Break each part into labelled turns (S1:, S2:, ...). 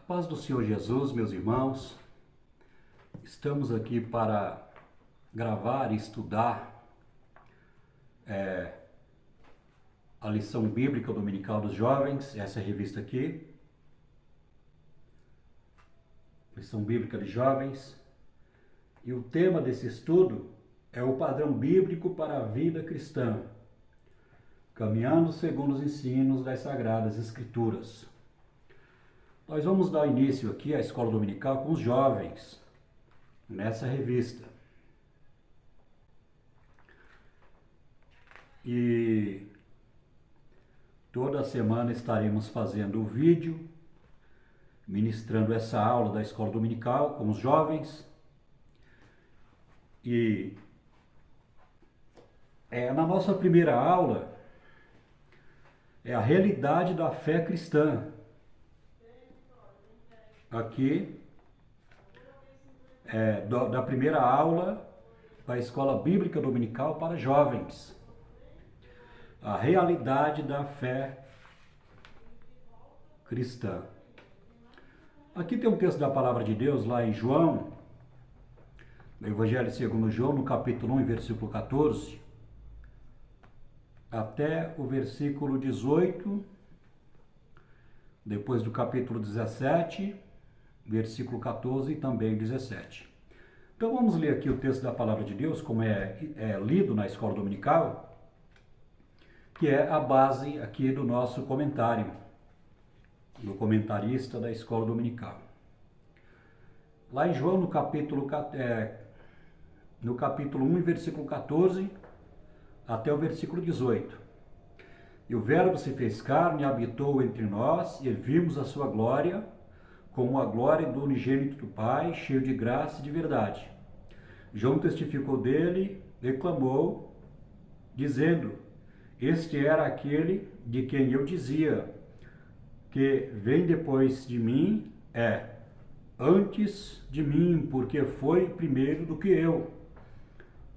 S1: Paz do Senhor Jesus, meus irmãos, estamos aqui para gravar e estudar a lição bíblica dominical dos jovens, essa revista aqui, lição bíblica de jovens, e o tema desse estudo é o padrão bíblico para a vida cristã, caminhando segundo os ensinos das Sagradas Escrituras. Nós vamos dar início aqui à escola dominical com os jovens, nessa revista. E toda semana estaremos fazendo o vídeo, ministrando essa aula da escola dominical com os jovens. E na nossa primeira aula, é a realidade da fé cristã. Aqui, da primeira aula da Escola Bíblica Dominical para Jovens. A realidade da fé cristã. Aqui tem um texto da Palavra de Deus lá em João, no Evangelho segundo João, no capítulo 1, versículo 14, até o versículo 18, depois do capítulo 17, versículo 14 e também 17. Então vamos ler aqui o texto da Palavra de Deus, como é lido na escola dominical, que é a base aqui do nosso comentário, do comentarista da escola dominical. Lá em João, no capítulo 1, versículo 14, até o versículo 18. E o Verbo se fez carne e habitou entre nós, e vimos a sua glória, como a glória do unigênito do Pai, cheio de graça e de verdade. João testificou dele e clamou, dizendo: Este era aquele de quem eu dizia, que vem depois de mim, antes de mim, porque foi primeiro do que eu.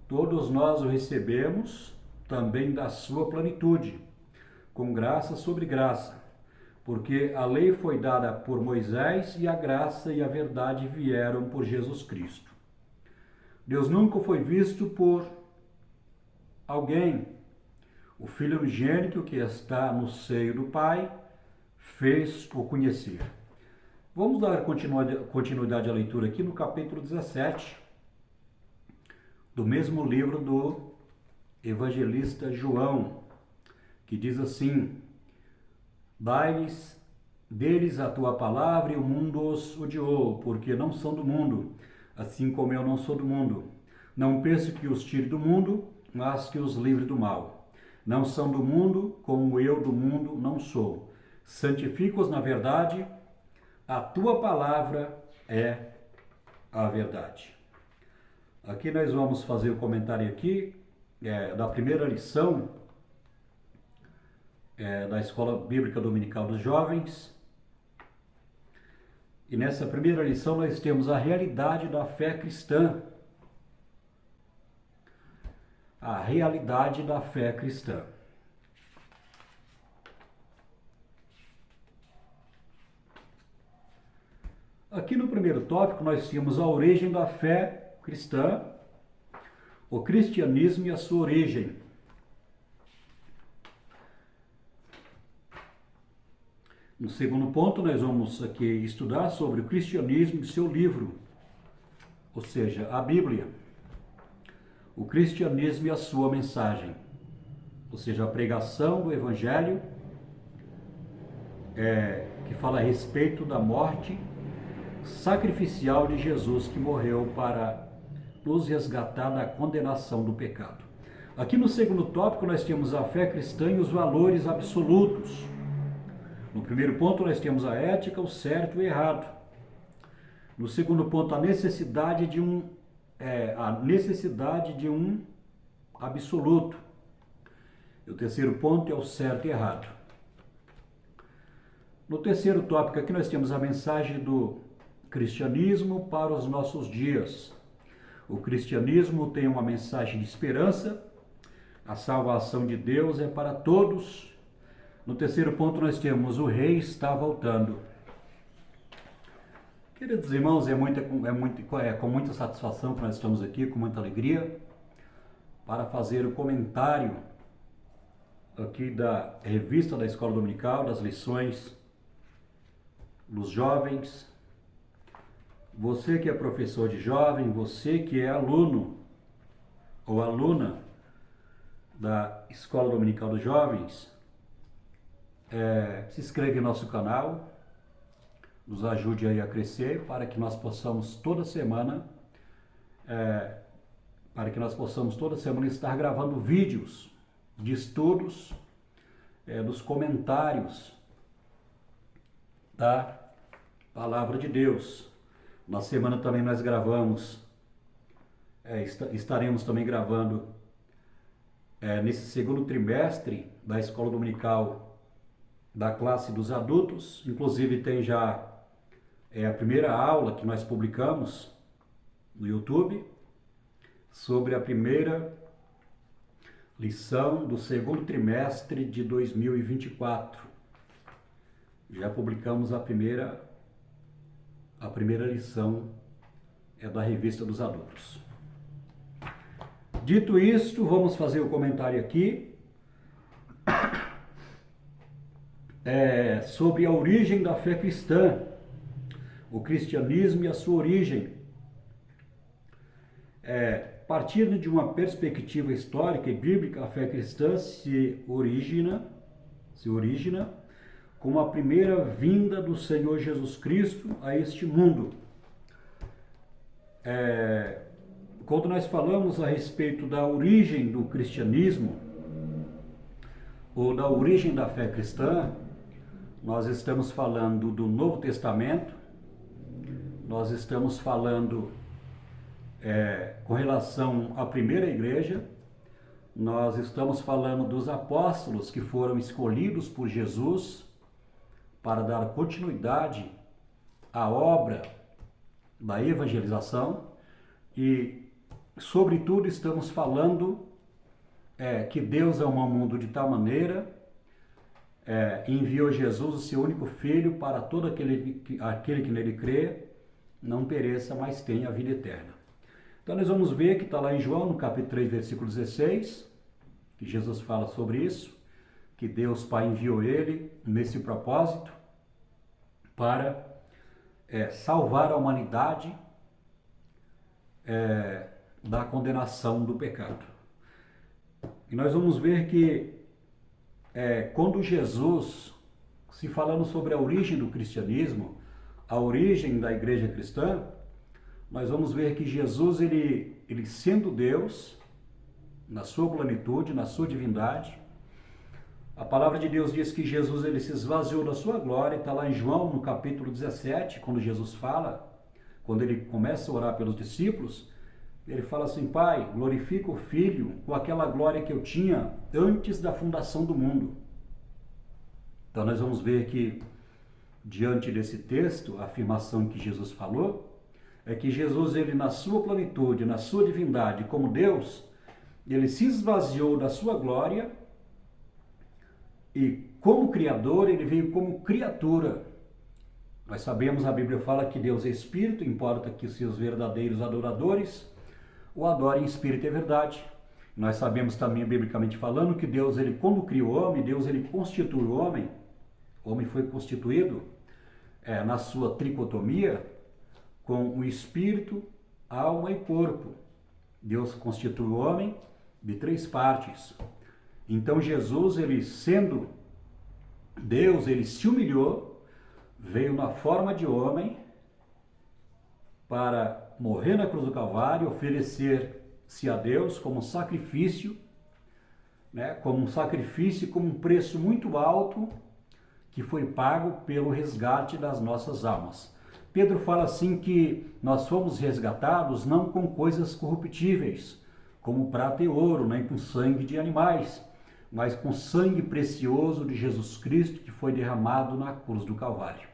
S1: Todos nós o recebemos também da sua plenitude, com graça sobre graça. Porque a lei foi dada por Moisés e a graça e a verdade vieram por Jesus Cristo. Deus nunca foi visto por alguém. O Filho unigênito que está no seio do Pai fez-o conhecer. Vamos dar continuidade à leitura aqui no capítulo 17, do mesmo livro do evangelista João, que diz assim: Dai-lhes a tua palavra e o mundo os odiou, porque não são do mundo, assim como eu não sou do mundo. Não penso que os tire do mundo, mas que os livre do mal. Não são do mundo, como eu do mundo não sou. Santifica-os na verdade, a tua palavra é a verdade. Aqui nós vamos fazer o comentário aqui, da primeira lição, da Escola Bíblica Dominical dos Jovens. E nessa primeira lição nós temos a realidade da fé cristã. A realidade da fé cristã. Aqui no primeiro tópico nós temos a origem da fé cristã, o cristianismo e a sua origem. No segundo ponto, nós vamos aqui estudar sobre o cristianismo e seu livro, ou seja, a Bíblia. O cristianismo e a sua mensagem, ou seja, a pregação do Evangelho, que fala a respeito da morte sacrificial de Jesus, que morreu para nos resgatar da condenação do pecado. Aqui no segundo tópico, nós temos a fé cristã e os valores absolutos. No primeiro ponto, nós temos a ética, o certo e o errado. No segundo ponto, a necessidade de um absoluto. E o terceiro ponto é o certo e errado. No terceiro tópico aqui, nós temos a mensagem do cristianismo para os nossos dias. O cristianismo tem uma mensagem de esperança. A salvação de Deus é para todos. No terceiro ponto nós temos: o rei está voltando. Queridos irmãos, é com muita satisfação que nós estamos aqui, com muita alegria, para fazer o comentário aqui da revista da Escola Dominical, das lições dos jovens. Você que é professor de jovem, você que é aluno ou aluna da Escola Dominical dos Jovens, se inscreve no nosso canal, nos ajude aí a crescer para que nós possamos toda semana estar gravando vídeos de estudos dos comentários da Palavra de Deus. Na semana também nós gravamos, estaremos também gravando nesse segundo trimestre da Escola Dominical da classe dos adultos. Inclusive tem já a primeira aula que nós publicamos no YouTube sobre a primeira lição do segundo trimestre de 2024. Já publicamos a primeira lição da revista dos adultos. Dito isto, vamos fazer o comentário aqui sobre a origem da fé cristã, o cristianismo e a sua origem. Partindo de uma perspectiva histórica e bíblica, a fé cristã se origina como a primeira vinda do Senhor Jesus Cristo a este mundo. Quando nós falamos a respeito da origem do cristianismo ou da origem da fé cristã, nós estamos falando do Novo Testamento, nós estamos falando com relação à primeira igreja, nós estamos falando dos apóstolos que foram escolhidos por Jesus para dar continuidade à obra da evangelização e, sobretudo, estamos falando que Deus amou o mundo de tal maneira, enviou Jesus, o seu único Filho, para todo aquele que nele crê, não pereça, mas tenha a vida eterna. Então nós vamos ver que está lá em João, no capítulo 3, versículo 16, que Jesus fala sobre isso, que Deus Pai enviou ele nesse propósito para salvar a humanidade da condenação do pecado. E nós vamos ver que quando Jesus, se falando sobre a origem do cristianismo, a origem da igreja cristã, nós vamos ver que Jesus, ele sendo Deus, na sua plenitude, na sua divindade, a palavra de Deus diz que Jesus ele se esvaziou da sua glória, está lá em João, no capítulo 17, quando Jesus fala, quando ele começa a orar pelos discípulos, ele fala assim: Pai, glorifica o Filho com aquela glória que eu tinha antes da fundação do mundo. Então nós vamos ver que, diante desse texto, a afirmação que Jesus falou, é que Jesus, ele na sua plenitude, na sua divindade como Deus, ele se esvaziou da sua glória e como Criador, ele veio como criatura. Nós sabemos, a Bíblia fala que Deus é Espírito, importa que os seus verdadeiros adoradores o adorem em Espírito e verdade. Nós sabemos também, biblicamente falando, que Deus, ele quando criou o homem, Deus ele constitui o homem foi constituído na sua tricotomia, com o espírito, alma e corpo. Deus constitui o homem de 3 partes. Então Jesus, ele sendo Deus, ele se humilhou, veio na forma de homem para morrer na cruz do Calvário, oferecer-se a Deus como sacrifício, como um preço muito alto que foi pago pelo resgate das nossas almas. Pedro fala assim que nós fomos resgatados não com coisas corruptíveis, como prata e ouro, nem com sangue de animais, mas com sangue precioso de Jesus Cristo, que foi derramado na cruz do Calvário.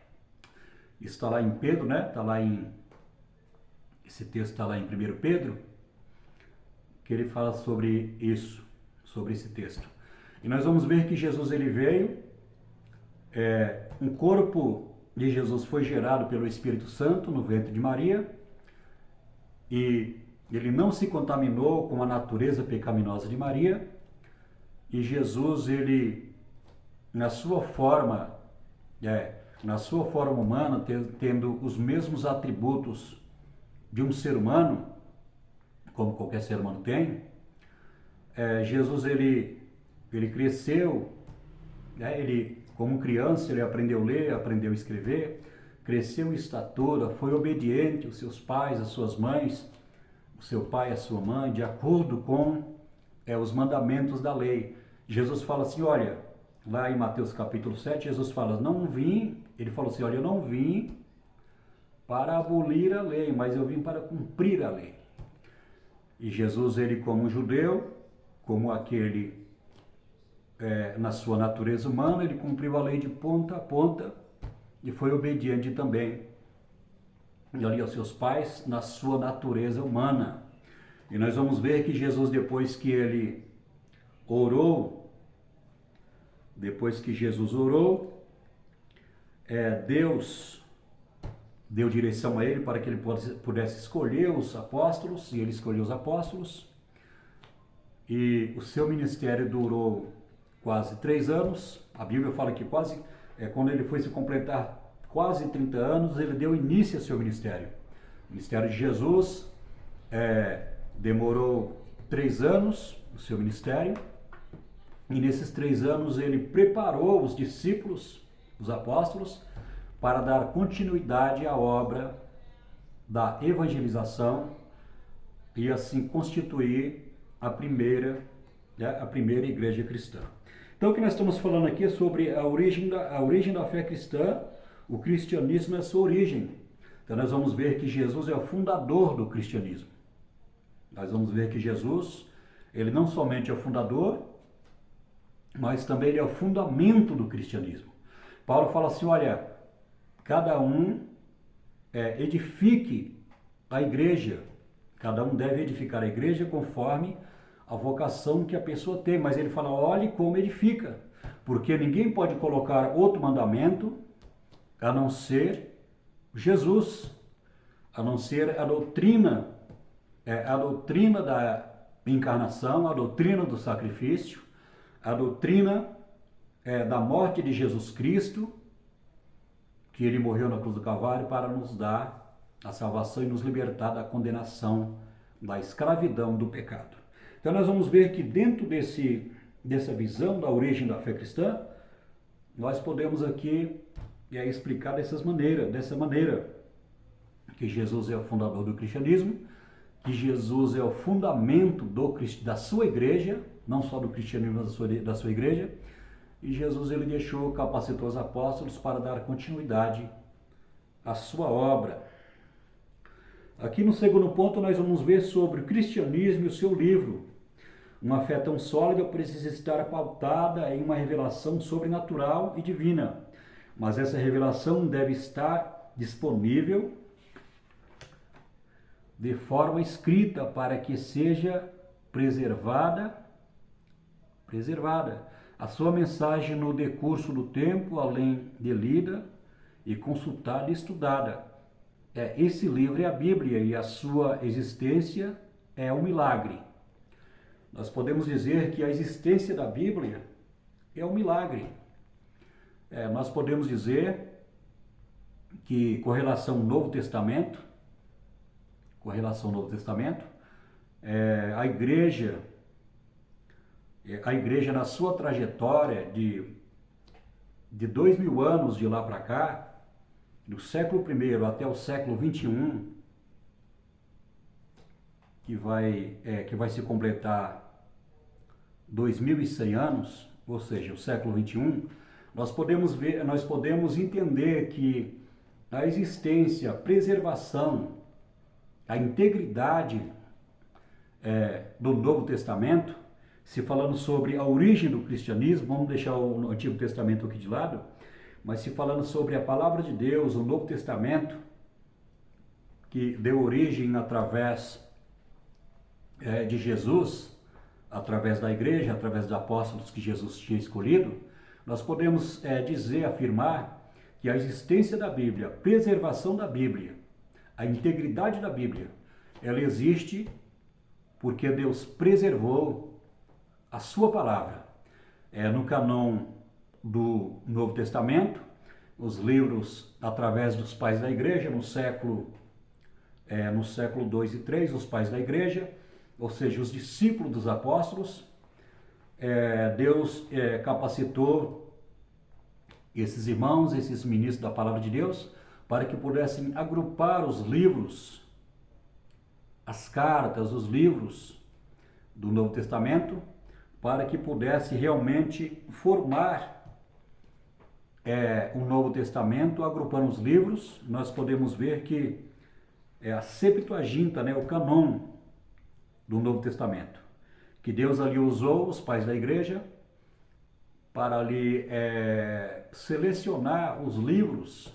S1: Isso está lá em Pedro, esse texto está lá em 1 Pedro, que ele fala sobre isso, sobre esse texto. E nós vamos ver que Jesus ele veio, um corpo de Jesus foi gerado pelo Espírito Santo no ventre de Maria e ele não se contaminou com a natureza pecaminosa de Maria. E Jesus, ele, na sua forma humana, tendo os mesmos atributos de um ser humano, como qualquer ser humano tem, Jesus, ele cresceu, ele, como criança, ele aprendeu a ler, aprendeu a escrever, cresceu em estatura, foi obediente aos seus pais, às suas mães, o seu pai e a sua mãe, de acordo com os mandamentos da lei. Jesus fala assim, olha, lá em Mateus capítulo 7, Jesus fala, ele falou assim, olha, eu não vim para abolir a lei, mas eu vim para cumprir a lei. E Jesus, ele como judeu, como aquele, na sua natureza humana, ele cumpriu a lei de ponta a ponta e foi obediente também ali aos seus pais na sua natureza humana. E nós vamos ver que Jesus, depois que Jesus orou, Deus deu direção a ele para que ele pudesse escolher os apóstolos, e ele escolheu os apóstolos, e o seu ministério durou quase 3 anos. A Bíblia fala que quando ele foi se completar quase 30 anos, ele deu início ao seu ministério. O ministério de Jesus demorou 3 anos, o seu ministério, e nesses 3 anos ele preparou os discípulos, os apóstolos, para dar continuidade à obra da evangelização e assim constituir a primeira igreja cristã. Então, o que nós estamos falando aqui é sobre a origem da fé cristã. O cristianismo é a sua origem. Então, nós vamos ver que Jesus é o fundador do cristianismo. Nós vamos ver que Jesus, ele não somente é o fundador, mas também ele é o fundamento do cristianismo. Paulo fala assim, olha, cada um edifique a igreja, cada um deve edificar a igreja conforme a vocação que a pessoa tem, mas ele fala, olhe como edifica, porque ninguém pode colocar outro mandamento a não ser Jesus, a não ser a doutrina da encarnação, a doutrina do sacrifício, a doutrina da morte de Jesus Cristo, que ele morreu na cruz do Calvário para nos dar a salvação e nos libertar da condenação, da escravidão do pecado. Então nós vamos ver que dentro dessa visão da origem da fé cristã, nós podemos aqui explicar dessa maneira, que Jesus é o fundador do cristianismo, que Jesus é o fundamento da sua igreja, não só do cristianismo, da sua igreja, e Jesus, ele capacitou os apóstolos para dar continuidade à sua obra. Aqui no segundo ponto nós vamos ver sobre o cristianismo e o seu livro. Uma fé tão sólida precisa estar pautada em uma revelação sobrenatural e divina, mas essa revelação deve estar disponível de forma escrita para que seja preservada a sua mensagem no decurso do tempo, além de lida e consultada e estudada. Esse livro é a Bíblia e a sua existência é um milagre. Nós podemos dizer que a existência da Bíblia é um milagre. Nós podemos dizer que com relação ao Novo Testamento, a igreja na sua trajetória de 2000 anos de lá para cá, do século I até o século XXI, que vai se completar 2100 anos, ou seja, o século XXI, nós podemos entender que a existência, a preservação, a integridade do Novo Testamento, se falando sobre a origem do cristianismo, vamos deixar o Antigo Testamento aqui de lado, mas se falando sobre a palavra de Deus, o Novo Testamento, que deu origem através de Jesus, através da igreja, através dos apóstolos que Jesus tinha escolhido, nós podemos afirmar que a existência da Bíblia, a preservação da Bíblia, a integridade da Bíblia, ela existe porque Deus preservou a sua palavra. No cânon do Novo Testamento, os livros através dos pais da igreja, no século 2 e 3, os pais da igreja, ou seja, os discípulos dos apóstolos, Deus capacitou esses irmãos, esses ministros da palavra de Deus, para que pudessem agrupar os livros, as cartas, os livros do Novo Testamento, para que pudesse realmente formar o Novo Testamento, agrupando os livros. Nós podemos ver que a Septuaginta, o cânon do Novo Testamento, que Deus ali usou os pais da igreja para ali selecionar os livros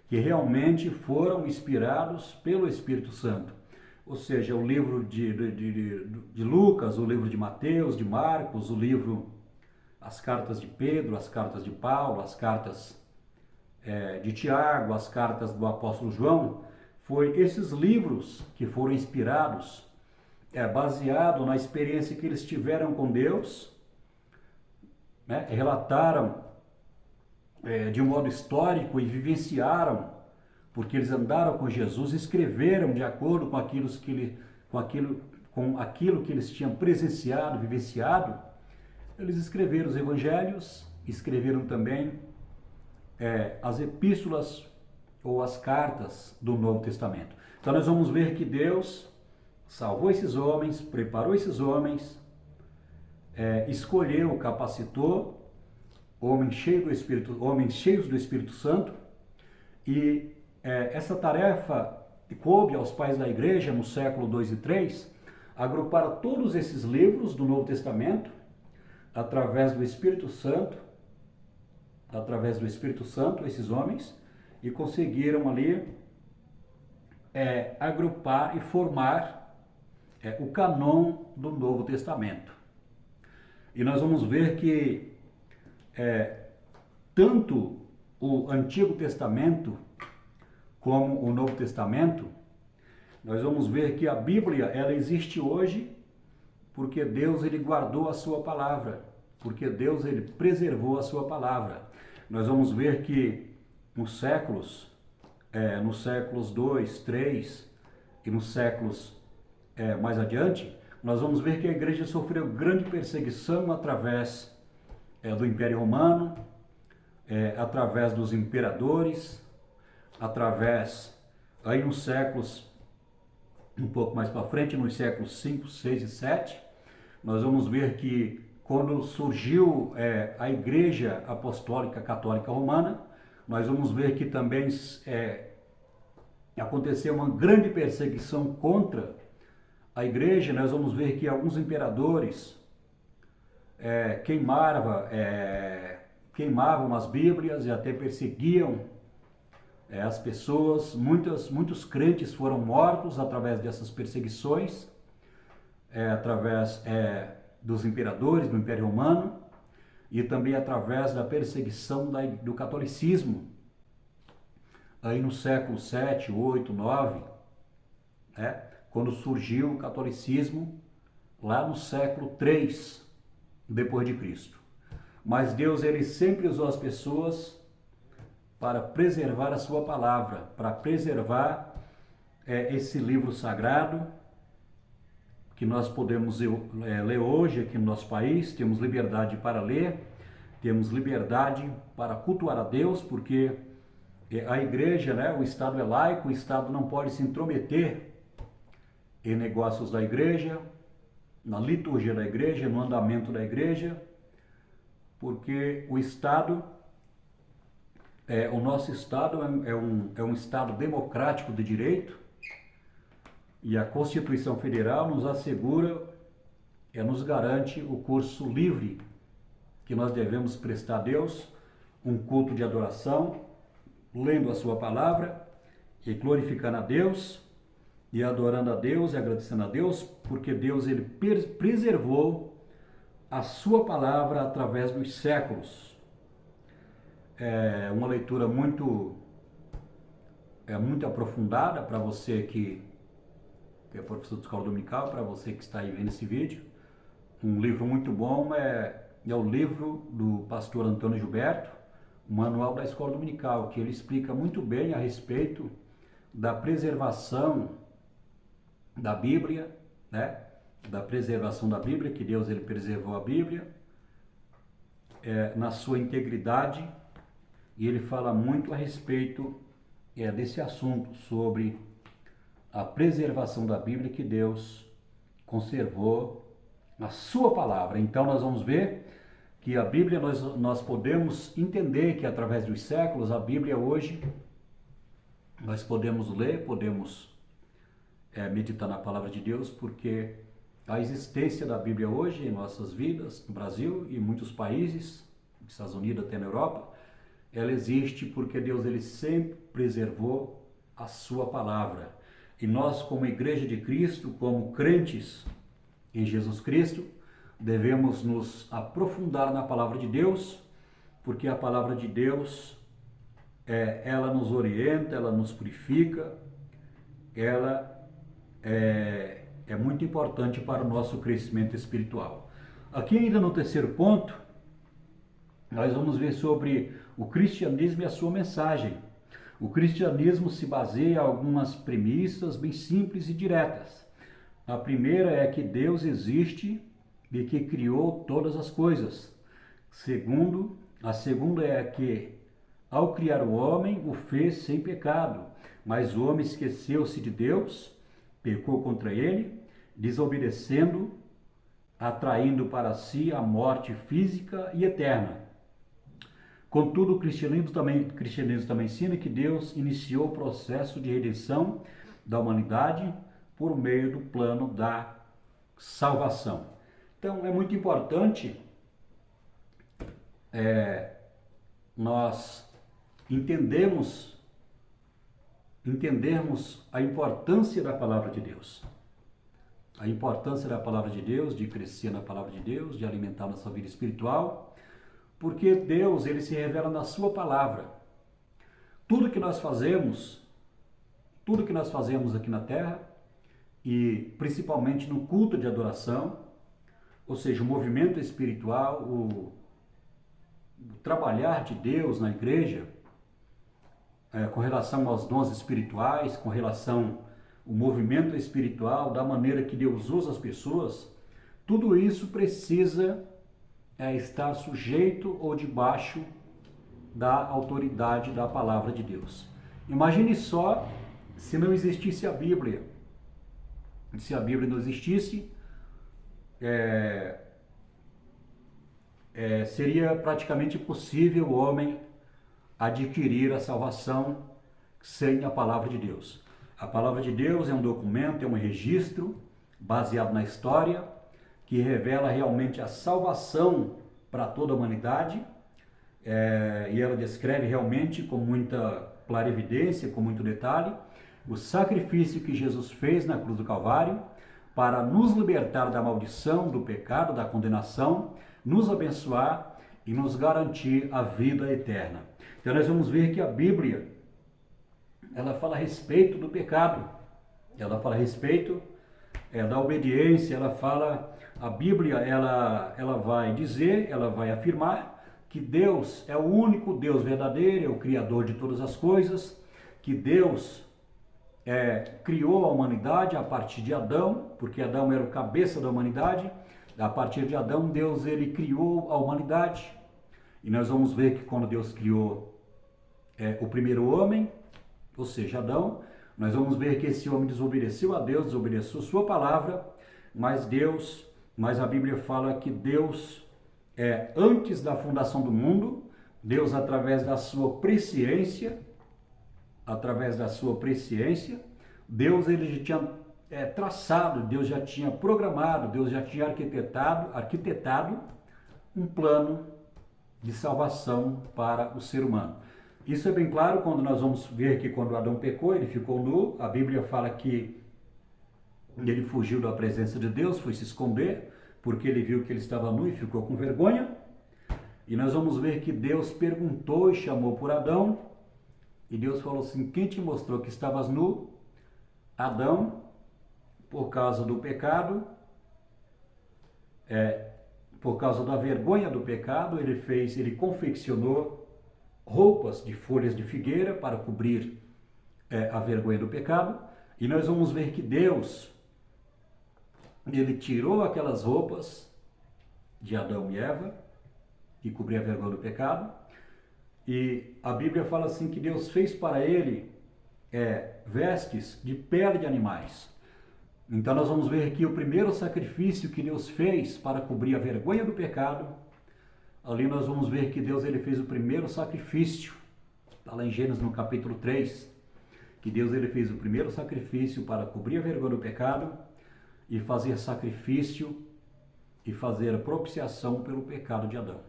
S1: que realmente foram inspirados pelo Espírito Santo. Ou seja, o livro de Lucas, o livro de Mateus, de Marcos, as cartas de Pedro, as cartas de Paulo, as cartas de Tiago, as cartas do apóstolo João. Foi esses livros que foram inspirados, baseado na experiência que eles tiveram com Deus, relataram de um modo histórico e vivenciaram, porque eles andaram com Jesus, escreveram de acordo com aquilo que eles tinham presenciado, vivenciado. Eles escreveram os evangelhos, escreveram também as epístolas ou as cartas do Novo Testamento. Então nós vamos ver que Deus salvou esses homens, preparou esses homens, escolheu, capacitou homens cheios do Espírito Santo, e essa tarefa coube aos pais da igreja no século 2 e 3, agrupar todos esses livros do Novo Testamento através do Espírito Santo, esses homens, e conseguiram ali agrupar e formar o cânon do Novo Testamento. E nós vamos ver que tanto o Antigo Testamento como o Novo Testamento, nós vamos ver que a Bíblia, ela existe hoje porque Deus ele guardou a sua palavra, porque Deus ele preservou a sua palavra. Nós vamos ver que nos séculos 2, 3 e nos séculos mais adiante, nós vamos ver que a igreja sofreu grande perseguição através do Império Romano, através dos imperadores, através, aí nos séculos, um pouco mais para frente, nos séculos 5, 6 e 7, nós vamos ver que quando surgiu a Igreja Apostólica Católica Romana, nós vamos ver que também aconteceu uma grande perseguição contra a igreja. Nós vamos ver que alguns imperadores queimavam as Bíblias e até perseguiam as pessoas. Muitos crentes foram mortos através dessas perseguições, através dos imperadores, do Império Romano, e também através da perseguição do catolicismo, aí no século 7, 8, 9, quando surgiu o catolicismo, lá no século 3 depois de Cristo. Mas Deus ele sempre usou as pessoas para preservar a sua palavra, para preservar esse livro sagrado que nós podemos ler hoje aqui no nosso país. Temos liberdade para ler, temos liberdade para cultuar a Deus, porque a igreja, o Estado é laico, o Estado não pode se intrometer em negócios da igreja, na liturgia da igreja, no andamento da igreja, porque o Estado, o nosso Estado é um Estado democrático de direito, e a Constituição Federal nos assegura, nos garante o curso livre que nós devemos prestar a Deus, um culto de adoração, lendo a sua palavra e glorificando a Deus, e adorando a Deus e agradecendo a Deus, porque Deus ele preservou a sua palavra através dos séculos. É uma leitura muito aprofundada para você que é professor de escola dominical, para você que está aí vendo esse vídeo. Um livro muito bom é o livro do pastor Antônio Gilberto, o Manual da Escola Dominical, que ele explica muito bem a respeito da preservação da Bíblia, né? Da preservação da Bíblia, que Deus ele preservou a Bíblia na sua integridade, e ele fala muito a respeito desse assunto, sobre a preservação da Bíblia, que Deus conservou na sua palavra. Então nós vamos ver que a Bíblia, nós podemos entender que através dos séculos, a Bíblia hoje, nós podemos ler, podemos meditar na palavra de Deus, porque a existência da Bíblia hoje em nossas vidas, no Brasil e em muitos países, nos Estados Unidos até na Europa, ela existe porque Deus ele sempre preservou a sua palavra. E nós, como Igreja de Cristo, como crentes em Jesus Cristo, devemos nos aprofundar na palavra de Deus, porque a palavra de Deus, ela nos orienta, ela nos purifica, ela é muito importante para o nosso crescimento espiritual. Aqui ainda no terceiro ponto, nós vamos ver sobre o cristianismo e a sua mensagem. O cristianismo se baseia em algumas premissas bem simples e diretas. A primeira é que Deus existe e que criou todas as coisas. A segunda é que, ao criar o homem, o fez sem pecado, mas o homem esqueceu-se de Deus, pecou contra ele, desobedecendo, atraindo para si a morte física e eterna. Contudo, o cristianismo também ensina que Deus iniciou o processo de redenção da humanidade por meio do plano da salvação. Então, é muito importante nós entendermos a importância da palavra de Deus. A importância da palavra de Deus, de crescer na palavra de Deus, de alimentar nossa vida espiritual, porque Deus ele se revela na sua palavra. Tudo que nós fazemos aqui na terra, e principalmente no culto de adoração, ou seja, o movimento espiritual, o trabalhar de Deus na igreja, com relação aos dons espirituais, com relação ao movimento espiritual, da maneira que Deus usa as pessoas, tudo isso precisa estar sujeito ou debaixo da autoridade da palavra de Deus. Imagine só se não existisse a Bíblia. Se a Bíblia não existisse, seria praticamente impossível o homem adquirir a salvação sem a palavra de Deus. A palavra de Deus é um documento, é um registro baseado na história, que revela realmente a salvação para toda a humanidade, e ela descreve realmente com muita clarividência, com muito detalhe, o sacrifício que Jesus fez na cruz do Calvário para nos libertar da maldição, do pecado, da condenação, nos abençoar e nos garantir a vida eterna. Então nós vamos ver que a Bíblia, ela fala a respeito do pecado, ela fala a respeito da obediência, a Bíblia ela vai dizer, ela vai afirmar que Deus é o único Deus verdadeiro, é o Criador de todas as coisas, que Deus criou a humanidade a partir de Adão, porque Adão era o cabeça da humanidade. A partir de Adão, Deus ele criou a humanidade, e nós vamos ver que quando Deus criou o primeiro homem, ou seja, Adão, nós vamos ver que esse homem desobedeceu a Deus, desobedeceu sua palavra, mas a Bíblia fala que Deus, antes da fundação do mundo, Deus através da sua presciência, Deus ele já tinha traçado, Deus já tinha programado, Deus já tinha arquitetado um plano de salvação para o ser humano. Isso é bem claro quando nós vamos ver que quando Adão pecou, ele ficou nu. A Bíblia fala que ele fugiu da presença de Deus, foi se esconder, porque ele viu que ele estava nu e ficou com vergonha. E nós vamos ver que Deus perguntou e chamou por Adão, e Deus falou assim: quem te mostrou que estavas nu? Adão, por causa do pecado, por causa da vergonha do pecado, ele confeccionou roupas de folhas de figueira para cobrir a vergonha do pecado. E nós vamos ver que Deus, ele tirou aquelas roupas de Adão e Eva, que cobriam a vergonha do pecado, e a Bíblia fala assim que Deus fez para ele vestes de pele de animais. Então nós vamos ver que o primeiro sacrifício que Deus fez para cobrir a vergonha do pecado, ali nós vamos ver que Deus ele fez o primeiro sacrifício, está lá em Gênesis no capítulo 3, que Deus ele fez o primeiro sacrifício para cobrir a vergonha do pecado e fazer sacrifício e fazer a propiciação pelo pecado de Adão,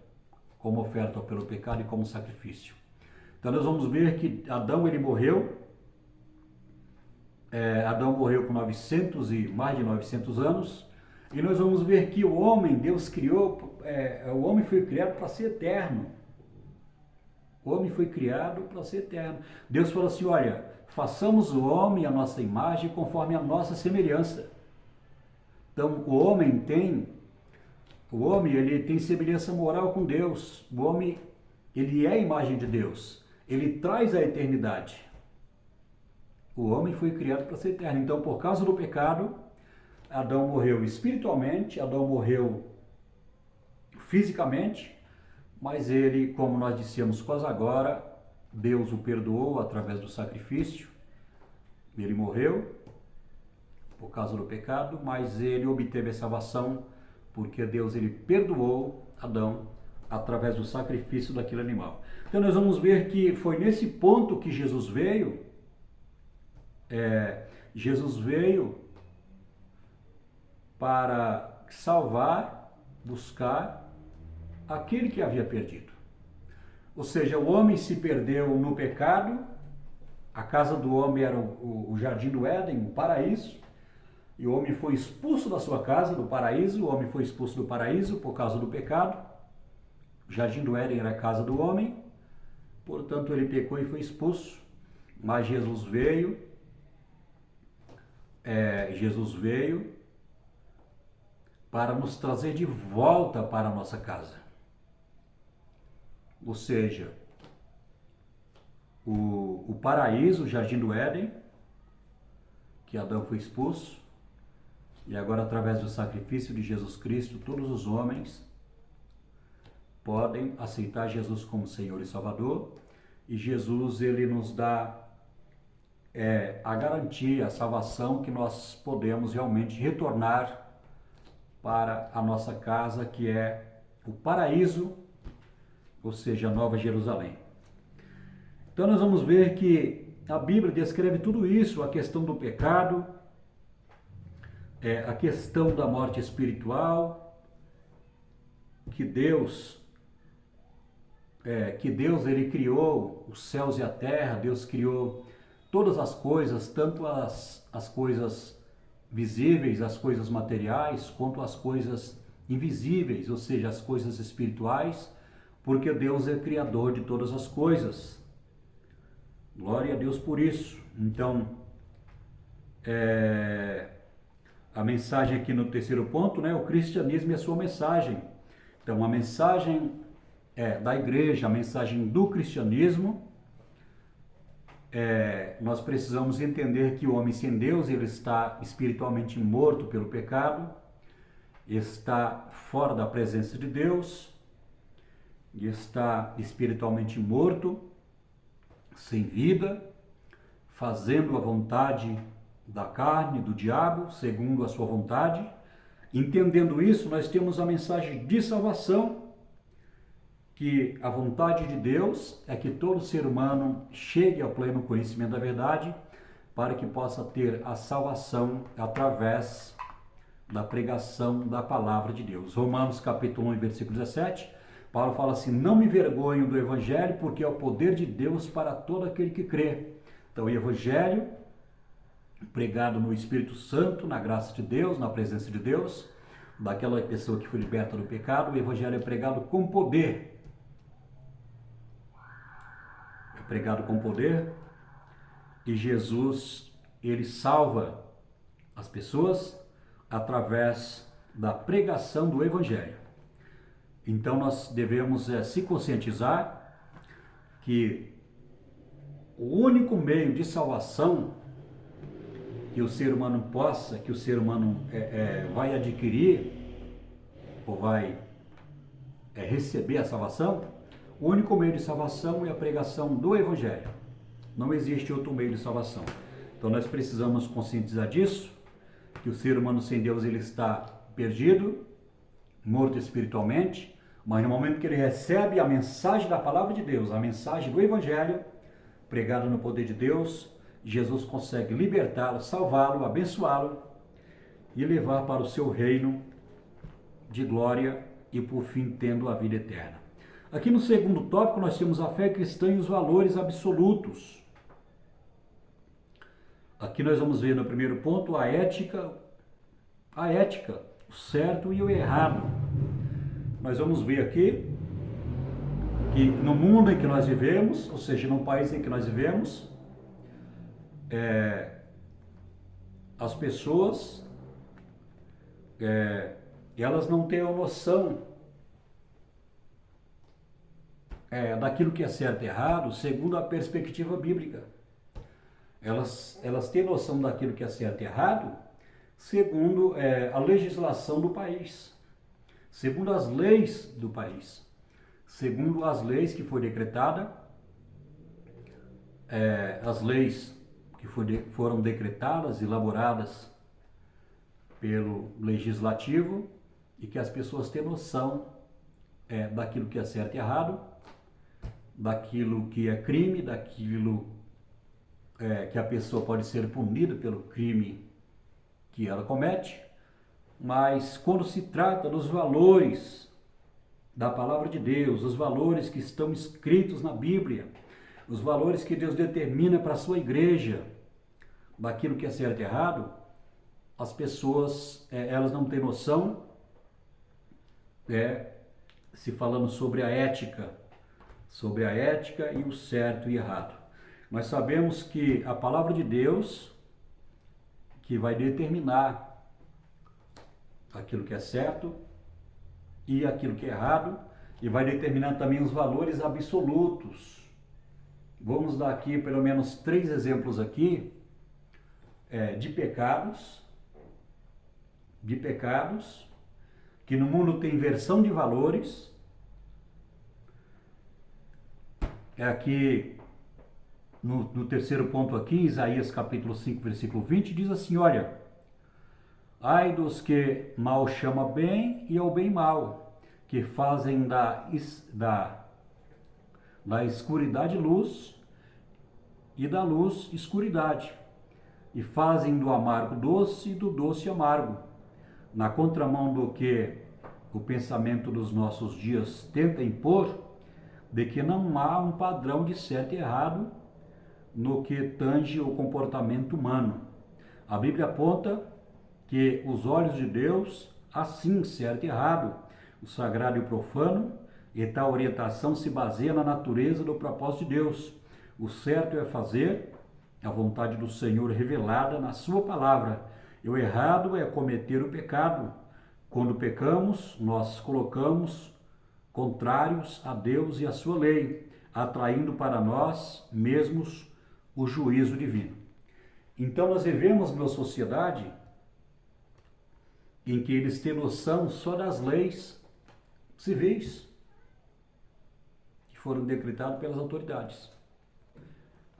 S1: como oferta pelo pecado e como sacrifício. Então nós vamos ver que Adão ele morreu, Adão morreu com mais de 900 anos, e nós vamos ver que o homem, Deus criou, o homem foi criado para ser eterno. O homem foi criado para ser eterno. Deus falou assim: olha, façamos o homem a nossa imagem conforme a nossa semelhança. Então o homem ele tem semelhança moral com Deus. O homem ele é a imagem de Deus. Ele traz a eternidade. O homem foi criado para ser eterno. Então, por causa do pecado, Adão morreu espiritualmente, Adão morreu fisicamente, mas ele, como nós dissemos quase agora, Deus o perdoou através do sacrifício. Ele morreu por causa do pecado, mas ele obteve a salvação porque Deus ele perdoou Adão através do sacrifício daquele animal. Então nós vamos ver que foi nesse ponto que Jesus veio. Jesus veio para salvar, buscar aquele que havia perdido. Ou seja, o homem se perdeu no pecado, a casa do homem era o jardim do Éden, o paraíso, e o homem foi expulso da sua casa, do paraíso. O homem foi expulso do paraíso por causa do pecado. O jardim do Éden era a casa do homem, portanto ele pecou e foi expulso. Mas Jesus veio para nos trazer de volta para a nossa casa. Ou seja, o paraíso, o jardim do Éden, que Adão foi expulso, e agora através do sacrifício de Jesus Cristo, todos os homens podem aceitar Jesus como Senhor e Salvador, e Jesus ele nos dá a garantia, a salvação, que nós podemos realmente retornar para a nossa casa, que é o paraíso, ou seja, a Nova Jerusalém. Então nós vamos ver que a Bíblia descreve tudo isso, a questão do pecado, a questão da morte espiritual, que Deus ele criou os céus e a terra. Deus criou todas as coisas, tanto as coisas visíveis, as coisas materiais, quanto as coisas invisíveis, ou seja, as coisas espirituais, porque Deus é criador de todas as coisas. Glória a Deus por isso. Então, a mensagem aqui no terceiro ponto, o cristianismo e a sua mensagem. Então, a mensagem da igreja, a mensagem do cristianismo, nós precisamos entender que o homem sem Deus, ele está espiritualmente morto pelo pecado, está fora da presença de Deus, e está espiritualmente morto, sem vida, fazendo a vontade da carne, do diabo, segundo a sua vontade. Entendendo isso, nós temos a mensagem de salvação, que a vontade de Deus é que todo ser humano chegue ao pleno conhecimento da verdade, para que possa ter a salvação através da pregação da palavra de Deus. Romanos capítulo 1, versículo 17, Paulo fala assim: não me envergonho do evangelho, porque é o poder de Deus para todo aquele que crê. Então o evangelho, pregado no Espírito Santo, na graça de Deus, na presença de Deus, daquela pessoa que foi liberta do pecado, o evangelho é pregado com poder. pregado com poder, e Jesus, ele salva as pessoas através da pregação do Evangelho. Então nós devemos se conscientizar que o único meio de salvação que o ser humano vai adquirir ou vai receber a salvação, o único meio de salvação é a pregação do Evangelho. Não existe outro meio de salvação. Então nós precisamos conscientizar disso, que o ser humano sem Deus ele está perdido, morto espiritualmente, mas no momento que ele recebe a mensagem da palavra de Deus, a mensagem do Evangelho, pregada no poder de Deus, Jesus consegue libertá-lo, salvá-lo, abençoá-lo e levar para o seu reino de glória e por fim tendo a vida eterna. Aqui no segundo tópico nós temos a fé cristã e os valores absolutos. Aqui nós vamos ver no primeiro ponto a ética, o certo e o errado. Nós vamos ver aqui que no mundo em que nós vivemos, ou seja, no país em que nós vivemos, as pessoas, elas não têm a noção daquilo que é certo e errado segundo a perspectiva bíblica. Elas têm noção daquilo que é certo e errado segundo a legislação do país, segundo as leis do país, segundo as leis que foi decretada, as leis que foram decretadas, elaboradas pelo legislativo, e que as pessoas têm noção daquilo que é certo e errado, daquilo que é crime, daquilo que a pessoa pode ser punida pelo crime que ela comete, mas quando se trata dos valores da palavra de Deus, os valores que estão escritos na Bíblia, os valores que Deus determina para a sua igreja, daquilo que é certo e errado, as pessoas, elas não têm noção, se falando sobre a ética e o certo e errado. Nós sabemos que a palavra de Deus que vai determinar aquilo que é certo e aquilo que é errado, e vai determinar também os valores absolutos. Vamos dar aqui pelo menos 3 exemplos aqui de pecados que no mundo tem inversão de valores. Aqui no terceiro ponto aqui, Isaías capítulo 5, versículo 20, diz assim, olha, ai dos que mal chama bem e ao bem mal, que fazem da escuridade luz e da luz escuridade, e fazem do amargo doce e do doce amargo, na contramão do que o pensamento dos nossos dias tenta impor, de que não há um padrão de certo e errado no que tange o comportamento humano. A Bíblia aponta que os olhos de Deus, assim, certo e errado, o sagrado e o profano, e tal orientação se baseia na natureza do propósito de Deus. O certo é fazer a vontade do Senhor revelada na sua palavra, e o errado é cometer o pecado. Quando pecamos, nós colocamos contrários a Deus e a sua lei, atraindo para nós mesmos o juízo divino. Então nós vivemos numa sociedade em que eles têm noção só das leis civis que foram decretadas pelas autoridades.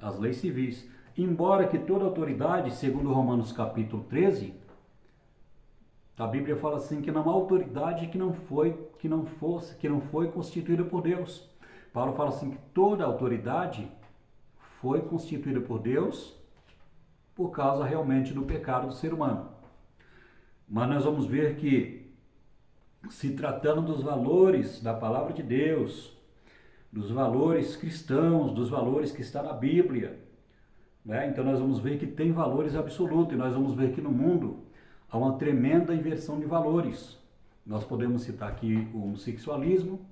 S1: As leis civis. Embora que toda autoridade, segundo Romanos capítulo 13, a Bíblia fala assim que não há autoridade que não foi constituída por Deus. Paulo fala assim que toda autoridade foi constituída por Deus por causa realmente do pecado do ser humano. Mas nós vamos ver que, se tratando dos valores da palavra de Deus, dos valores cristãos, dos valores que está na Bíblia, então nós vamos ver que tem valores absolutos, e nós vamos ver que no mundo há uma tremenda inversão de valores. Nós podemos citar aqui o homossexualismo,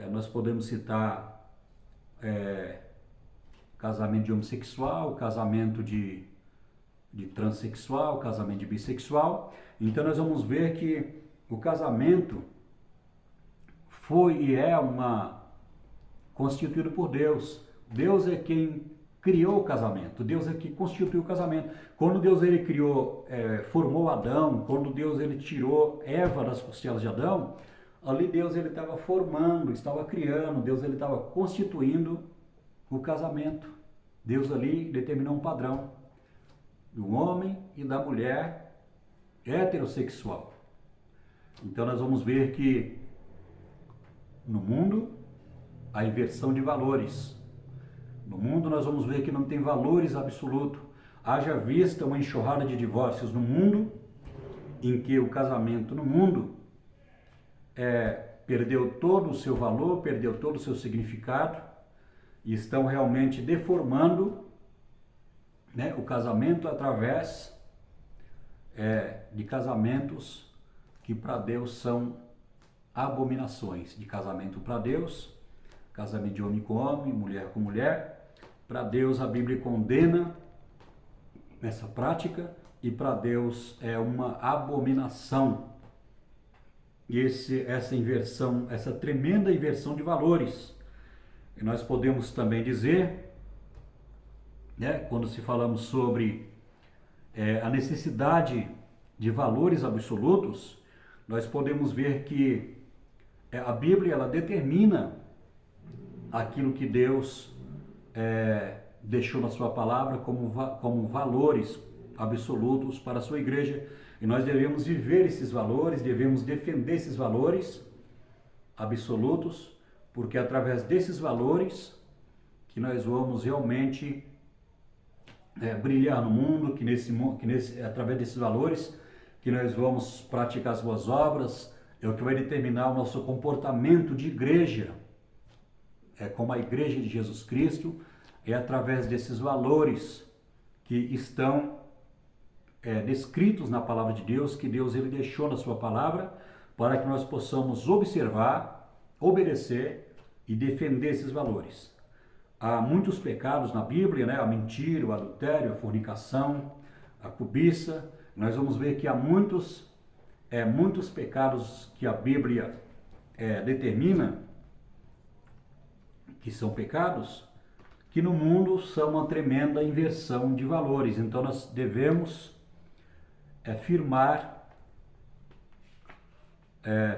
S1: nós podemos citar casamento de homossexual, casamento de transexual, casamento de bissexual. Então nós vamos ver que o casamento foi e é constituído por Deus. Deus é quem criou o casamento, Deus é que constituiu o casamento. Quando Deus ele criou, formou Adão, quando Deus ele tirou Eva das costelas de Adão, ali Deus ele estava formando, estava criando, Deus ele estava constituindo o casamento. Deus ali determinou um padrão do homem e da mulher heterossexual. Então nós vamos ver que no mundo a inversão de valores. No mundo nós vamos ver que não tem valores absolutos. Haja vista uma enxurrada de divórcios no mundo, em que o casamento no mundo perdeu todo o seu valor, perdeu todo o seu significado, e estão realmente deformando, né, o casamento através de casamentos que para Deus são abominações. De casamento para Deus, casamento de homem com homem, mulher com mulher, para Deus a Bíblia condena essa prática, e para Deus é uma abominação. E essa inversão, essa tremenda inversão de valores. E nós podemos também dizer, né, quando se falamos sobre a necessidade de valores absolutos, nós podemos ver que a Bíblia ela determina aquilo que Deus deixou na sua palavra como valores absolutos para a sua igreja. E nós devemos viver esses valores, devemos defender esses valores absolutos, porque é através desses valores que nós vamos realmente brilhar no mundo, através desses valores que nós vamos praticar as boas obras, é o que vai determinar o nosso comportamento de igreja, como a igreja de Jesus Cristo, é através desses valores que estão descritos na palavra de Deus, que Deus ele deixou na sua palavra, para que nós possamos observar, obedecer e defender esses valores. Há muitos pecados na Bíblia, né? A mentira, o adultério, a fornicação, a cobiça. Nós vamos ver que há muitos pecados que a Bíblia determina que são pecados, que no mundo são uma tremenda inversão de valores. Então nós devemos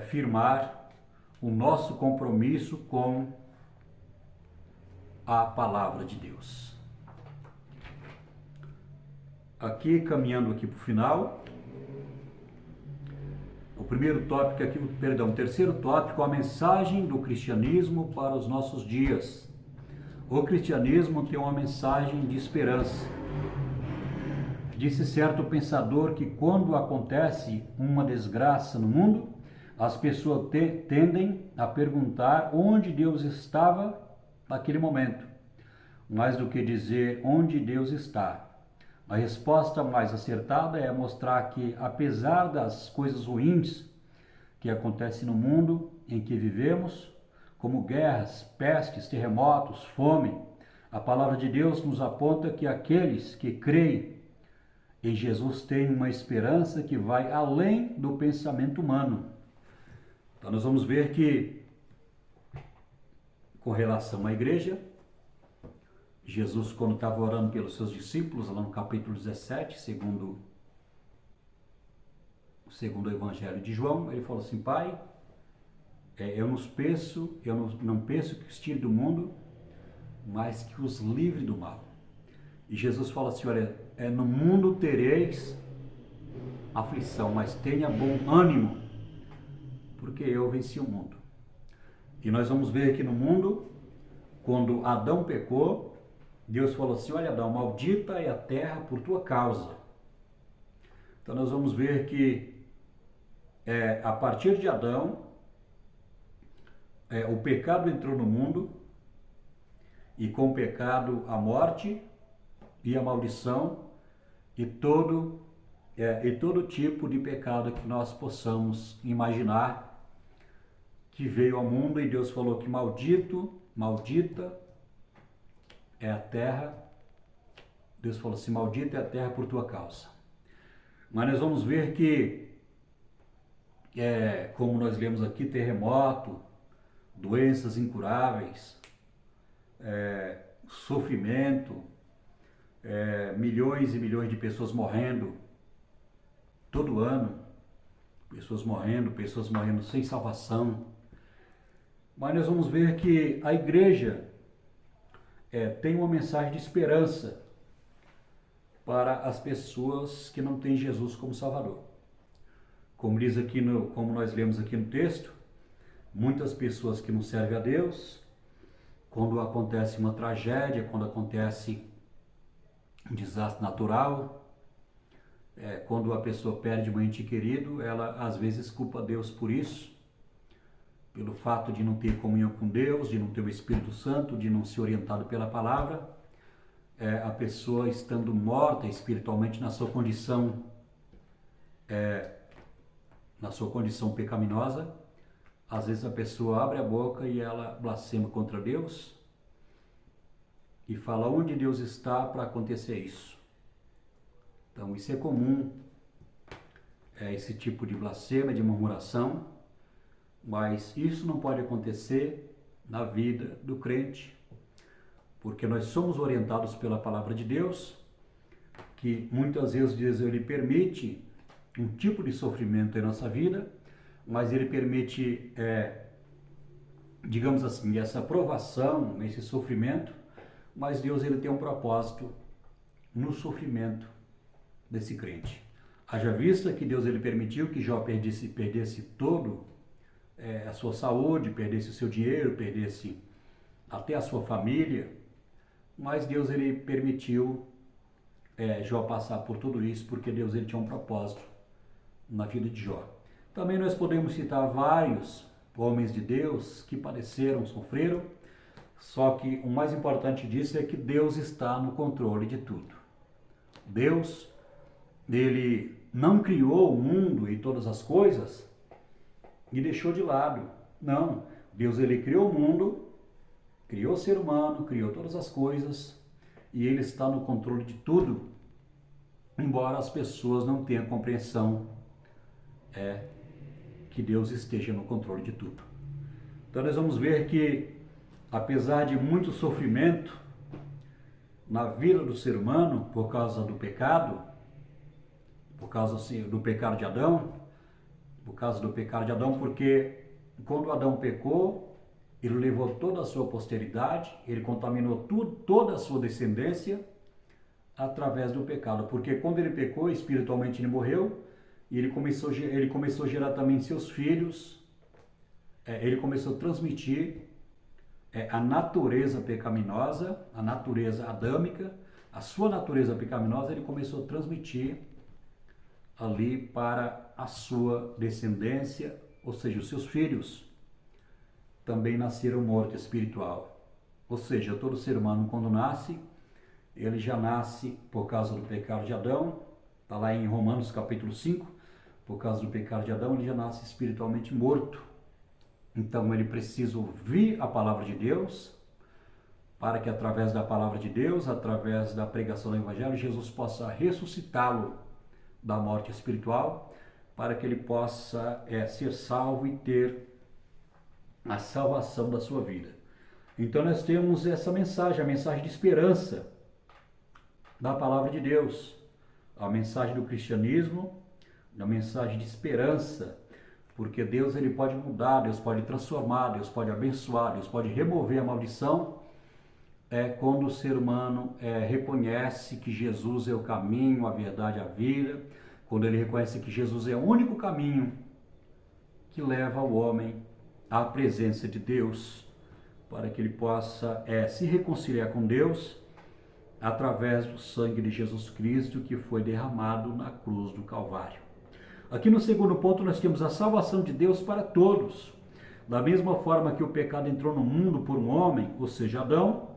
S1: firmar o nosso compromisso com a palavra de Deus. Aqui, caminhando aqui para o final, o terceiro tópico, a mensagem do cristianismo para os nossos dias. O cristianismo tem uma mensagem de esperança. Disse certo pensador que quando acontece uma desgraça no mundo, as pessoas tendem a perguntar onde Deus estava naquele momento, mais do que dizer onde Deus está. A resposta mais acertada é mostrar que, apesar das coisas ruins que acontecem no mundo em que vivemos, como guerras, pestes, terremotos, fome, a palavra de Deus nos aponta que aqueles que creem em Jesus têm uma esperança que vai além do pensamento humano. Então nós vamos ver que, com relação à igreja, Jesus, quando estava orando pelos seus discípulos, lá no capítulo 17, segundo o Evangelho de João, ele falou assim: Pai, eu não penso que os tire do mundo, mas que os livre do mal. E Jesus fala assim: olha, no mundo tereis aflição, mas tenha bom ânimo, porque eu venci o mundo. E nós vamos ver que no mundo, quando Adão pecou, Deus falou assim: olha, Adão, maldita é a terra por tua causa. Então nós vamos ver que a partir de Adão, o pecado entrou no mundo, e com o pecado a morte e a maldição e todo tipo de pecado que nós possamos imaginar que veio ao mundo. E Deus falou que maldita é a terra. Deus falou assim, maldita é a terra por tua causa. Mas nós vamos ver que, como nós lemos aqui, terremoto, doenças incuráveis, sofrimento, milhões e milhões de pessoas morrendo todo ano, pessoas morrendo sem salvação. Mas nós vamos ver que a igreja tem uma mensagem de esperança para as pessoas que não têm Jesus como Salvador. Como diz aqui como nós lemos aqui no texto, muitas pessoas que não servem a Deus, quando acontece uma tragédia, quando acontece um desastre natural, quando a pessoa perde um ente querido, ela às vezes culpa Deus por isso, pelo fato de não ter comunhão com Deus, de não ter o Espírito Santo, de não ser orientado pela palavra. A pessoa estando morta espiritualmente na sua condição pecaminosa, às vezes a pessoa abre a boca e ela blasfema contra Deus e fala onde Deus está para acontecer isso. Então isso é comum, esse tipo de blasfêmia, de murmuração, mas isso não pode acontecer na vida do crente, porque nós somos orientados pela palavra de Deus, que muitas vezes Deus ele permite um tipo de sofrimento em nossa vida, mas ele permite, digamos assim, essa provação, esse sofrimento, mas Deus ele tem um propósito no sofrimento desse crente. Haja vista que Deus ele permitiu que Jó perdesse todo a sua saúde, perdesse o seu dinheiro, perdesse até a sua família, mas Deus ele permitiu Jó passar por tudo isso, porque Deus ele tinha um propósito na vida de Jó. Também nós podemos citar vários homens de Deus que padeceram, sofreram, só que o mais importante disso é que Deus está no controle de tudo. Deus, ele não criou o mundo e todas as coisas e deixou de lado. Não, Deus ele criou o mundo, criou o ser humano, criou todas as coisas e ele está no controle de tudo, embora as pessoas não tenham compreensão que Deus esteja no controle de tudo. Então nós vamos ver que, apesar de muito sofrimento na vida do ser humano por causa do pecado, por causa do pecado de Adão, porque quando Adão pecou, ele levou toda a sua posteridade, ele contaminou toda a sua descendência através do pecado, porque quando ele pecou, espiritualmente ele morreu, e ele começou a gerar também seus filhos, ele começou a transmitir a natureza pecaminosa, a natureza adâmica, a sua natureza pecaminosa, ele começou a transmitir ali para a sua descendência, ou seja, os seus filhos também nasceram morto espiritual. Ou seja, todo ser humano quando nasce, ele já nasce por causa do pecado de Adão, está lá em Romanos capítulo 5, por causa do pecado de Adão, ele já nasce espiritualmente morto. Então ele precisa ouvir a palavra de Deus, para que através da palavra de Deus, através da pregação do Evangelho, Jesus possa ressuscitá-lo da morte espiritual, para que ele possa ser salvo e ter a salvação da sua vida. Então nós temos essa mensagem, a mensagem de esperança da palavra de Deus, a mensagem do cristianismo, a mensagem de esperança, porque Deus ele pode mudar, Deus pode transformar, Deus pode abençoar, Deus pode remover a maldição, quando o ser humano reconhece que Jesus é o caminho, a verdade, a vida, quando ele reconhece que Jesus é o único caminho que leva o homem à presença de Deus, para que ele possa se reconciliar com Deus através do sangue de Jesus Cristo que foi derramado na cruz do Calvário. Aqui no segundo ponto nós temos a salvação de Deus para todos. Da mesma forma que o pecado entrou no mundo por um homem, ou seja, Adão,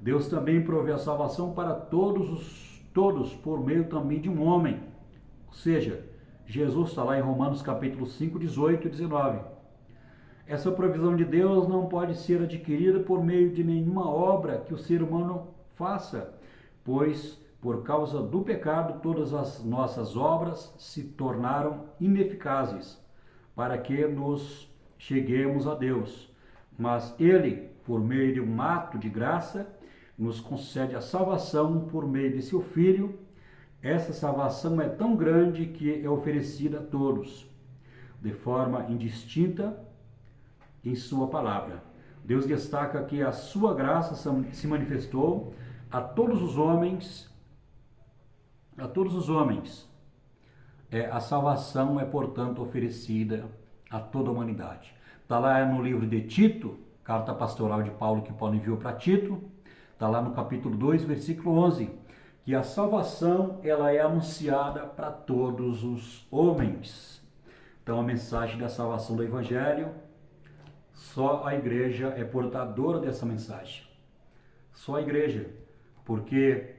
S1: Deus também provê a salvação para todos por meio também de um homem. Ou seja, Jesus está lá em Romanos capítulo 5, 18 e 19. Essa provisão de Deus não pode ser adquirida por meio de nenhuma obra que o ser humano faça, pois por causa do pecado todas as nossas obras se tornaram ineficazes para que nos cheguemos a Deus. Mas Ele, por meio de um ato de graça, nos concede a salvação por meio de seu Filho. Essa salvação é tão grande que é oferecida a todos, de forma indistinta em sua palavra. Deus destaca que a sua graça se manifestou a todos os homens, a salvação é, portanto, oferecida a toda a humanidade. Está lá no livro de Tito, carta pastoral de Paulo que Paulo enviou para Tito, está lá no capítulo 2, versículo 11, que a salvação ela é anunciada para todos os homens. Então a mensagem da salvação do Evangelho, só a igreja é portadora dessa mensagem. Só a igreja, porque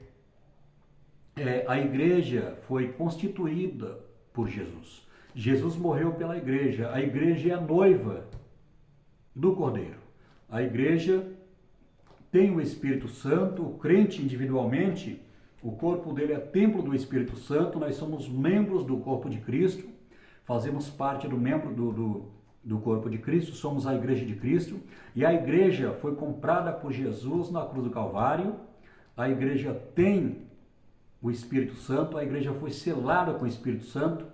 S1: a igreja foi constituída por Jesus. Jesus morreu pela igreja. A igreja é a noiva do Cordeiro. A igreja tem o Espírito Santo, o crente individualmente, o corpo dele é templo do Espírito Santo, nós somos membros do corpo de Cristo, fazemos parte do corpo de Cristo, somos a igreja de Cristo, e a igreja foi comprada por Jesus na cruz do Calvário. A igreja tem o Espírito Santo, a igreja foi selada com o Espírito Santo,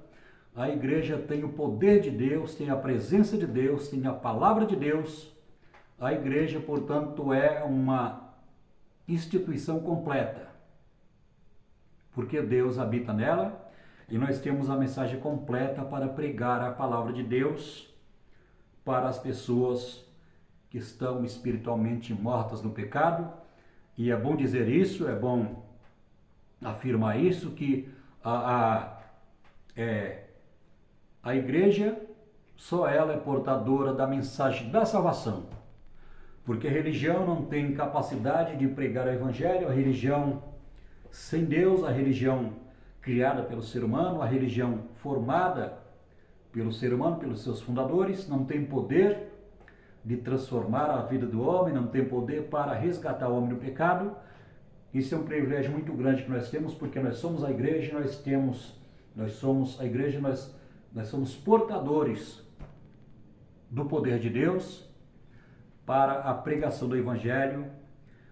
S1: a igreja tem o poder de Deus, tem a presença de Deus, tem a palavra de Deus. A igreja, portanto, é uma instituição completa, porque Deus habita nela e nós temos a mensagem completa para pregar a palavra de Deus para as pessoas que estão espiritualmente mortas no pecado. E é bom dizer isso, é bom afirmar isso, que a igreja, só ela é portadora da mensagem da salvação, porque a religião não tem capacidade de pregar o Evangelho. A religião sem Deus, a religião criada pelo ser humano, a religião formada pelo ser humano, pelos seus fundadores, não tem poder de transformar a vida do homem, não tem poder para resgatar o homem do pecado. Isso é um privilégio muito grande que nós temos, porque nós somos a igreja, nós somos portadores do poder de Deus para a pregação do Evangelho,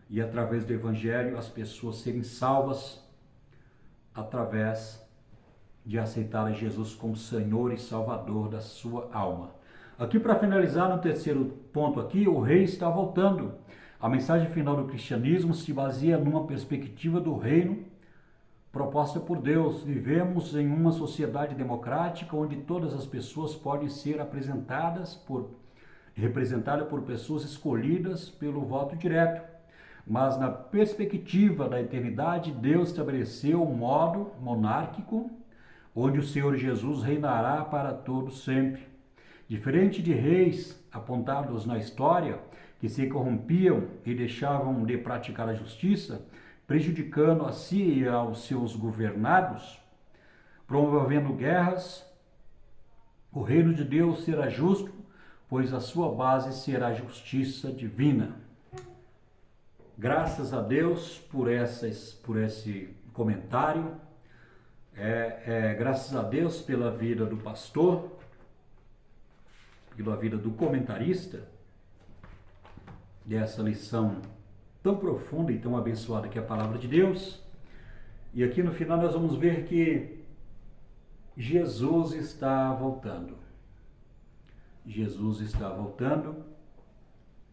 S1: e através do Evangelho as pessoas serem salvas através de aceitar a Jesus como Senhor e Salvador da sua alma. Aqui, para finalizar, no terceiro ponto aqui, o rei está voltando. A mensagem final do cristianismo se baseia numa perspectiva do reino proposta por Deus. Vivemos em uma sociedade democrática onde todas as pessoas podem ser representadas por pessoas escolhidas pelo voto direto. Mas na perspectiva da eternidade, Deus estabeleceu um modo monárquico onde o Senhor Jesus reinará para todo sempre. Diferente de reis apontados na história que se corrompiam e deixavam de praticar a justiça, prejudicando a si e aos seus governados, promovendo guerras, o reino de Deus será justo, pois a sua base será a justiça divina. Graças a Deus por esse comentário, graças a Deus pela vida do pastor, pela vida do comentarista, dessa lição tão profunda e tão abençoada que é a palavra de Deus. E aqui no final nós vamos ver que Jesus está voltando. Jesus está voltando,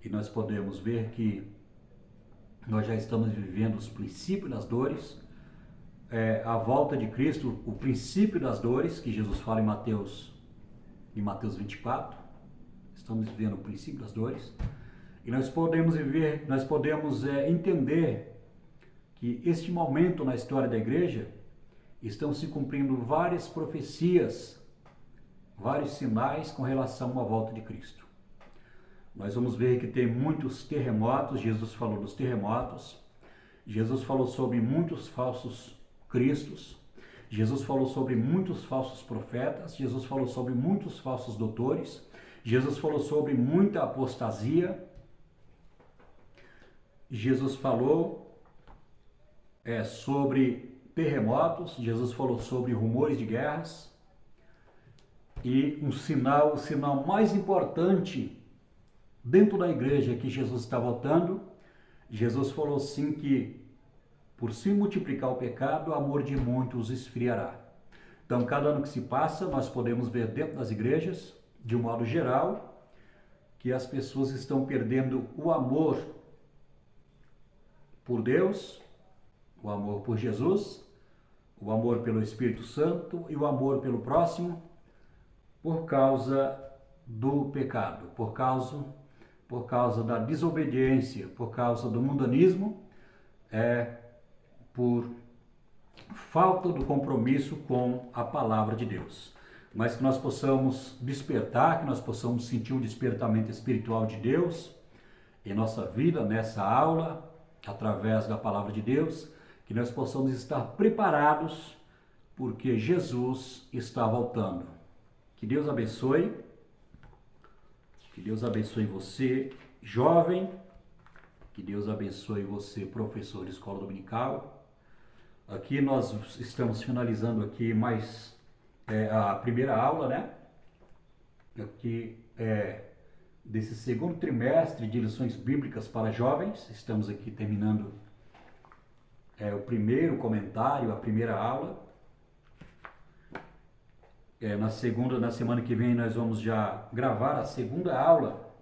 S1: e nós podemos ver que nós já estamos vivendo os princípios das dores, a volta de Cristo, o princípio das dores, que Jesus fala em Mateus 24, estamos vivendo o princípio das dores, e nós podemos entender que este momento na história da igreja estão se cumprindo várias profecias, vários sinais com relação à volta de Cristo. Nós vamos ver que tem muitos terremotos. Jesus falou dos terremotos, Jesus falou sobre muitos falsos cristos, Jesus falou sobre muitos falsos profetas, Jesus falou sobre muitos falsos doutores, Jesus falou sobre muita apostasia, Jesus falou sobre terremotos, Jesus falou sobre rumores de guerras, e o sinal mais importante dentro da igreja que Jesus está voltando, Jesus falou assim que por se multiplicar o pecado, o amor de muitos esfriará. Então, cada ano que se passa, nós podemos ver dentro das igrejas, de um modo geral, que as pessoas estão perdendo o amor por Deus, o amor por Jesus, o amor pelo Espírito Santo e o amor pelo próximo, por causa do pecado, por causa da desobediência, por causa do mundanismo, por falta do compromisso com a palavra de Deus. Mas que nós possamos despertar, que nós possamos sentir um despertamento espiritual de Deus em nossa vida, nessa aula, através da palavra de Deus, que nós possamos estar preparados, porque Jesus está voltando. Que Deus abençoe você, jovem, que Deus abençoe você, professor de escola dominical. Aqui nós estamos finalizando aqui mais a primeira aula, né? Aqui desse segundo trimestre de lições bíblicas para jovens. Estamos aqui terminando o primeiro comentário, a primeira aula. Na semana que vem nós vamos já gravar a segunda aula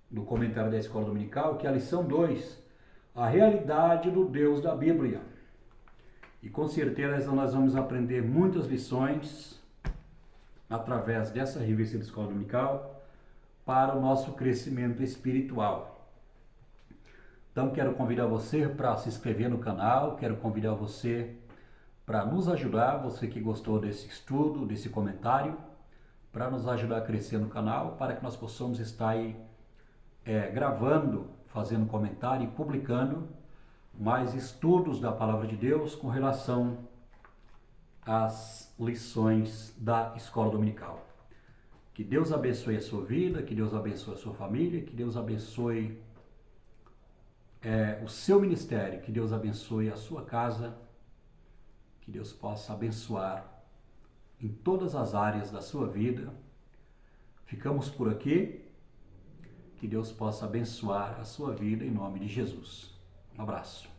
S1: do comentário da escola dominical, que é a lição 2, a realidade do Deus da Bíblia. E com certeza nós vamos aprender muitas lições através dessa revista de escola dominical para o nosso crescimento espiritual. Então quero convidar você para se inscrever no canal, quero convidar você para nos ajudar, você que gostou desse estudo, desse comentário, para nos ajudar a crescer no canal, para que nós possamos estar aí gravando, fazendo comentário e publicando mais estudos da Palavra de Deus com relação às lições da Escola Dominical. Que Deus abençoe a sua vida, que Deus abençoe a sua família, que Deus abençoe o seu ministério, que Deus abençoe a sua casa, que Deus possa abençoar em todas as áreas da sua vida. Ficamos por aqui. Que Deus possa abençoar a sua vida em nome de Jesus. Um abraço.